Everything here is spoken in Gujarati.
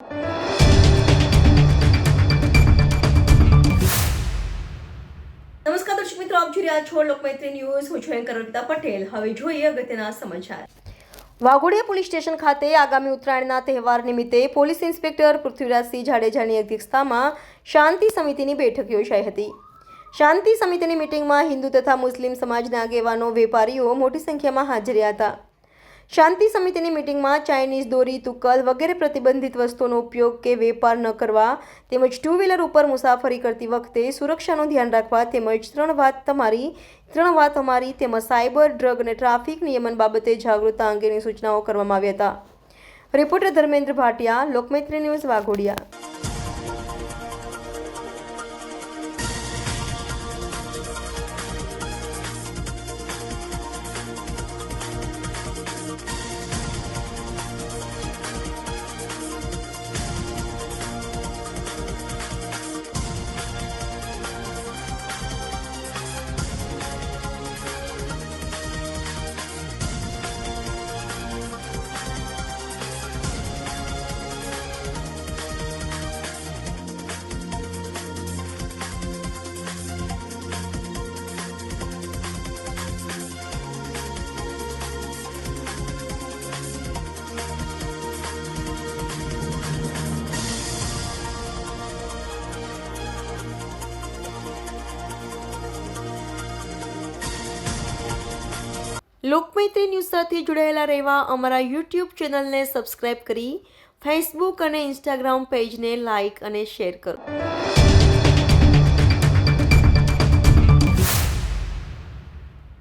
નમસ્કાર દર્શક મિત્રો, આપ જોઈ રહ્યા છો લોકમૈત્રી ન્યૂઝ. હું છું એન્કર અર્પિતા પટેલ. હવે જોઈએ અગત્યના સમાચાર. વાઘોડિયા પોલીસ સ્ટેશન ખાતે આગામી ઉત્તરાયણના તહેવાર નિમિત્તે પોલીસ ઇન્સ્પેક્ટર પૃથ્વીરાજસિંહ જાડેજાની અધ્યક્ષતામાં શાંતિ સમિતિની બેઠક યોજાઈ હતી. શાંતિ સમિતિની મિટિંગમાં હિન્દુ તથા મુસ્લિમ સમાજના આગેવાનો, વેપારીઓ મોટી સંખ્યામાં હાજર રહ્યા હતા. શાંતિ સમિતિની મિટિંગમાં ચાઇનીઝ દોરી, તુક્કલ વગેરે પ્રતિબંધિત વસ્તુઓનો ઉપયોગ કે વેપાર ન કરવા તેમજ ટુ વ્હીલર ઉપર મુસાફરી કરતી વખતે સુરક્ષાનું ધ્યાન રાખવા તેમજ ત્રણ વાત અમારી તેમજ સાયબર, ડ્રગ અને ટ્રાફિક નિયમન બાબતે જાગૃતતા અંગેની સૂચનાઓ કરવામાં આવી હતા. Reporter Dharmendra Bhatia, Lokmaitri news, Waghodia. Lokmaitri news સાથે જોડાયેલા રહેવા અમારા યુટ્યુબ ચેનલને સબસ્ક્રાઇબ કરી ફેસબુક અને ઇન્સ્ટાગ્રામ પેજને લાઇક અને શેર કરો.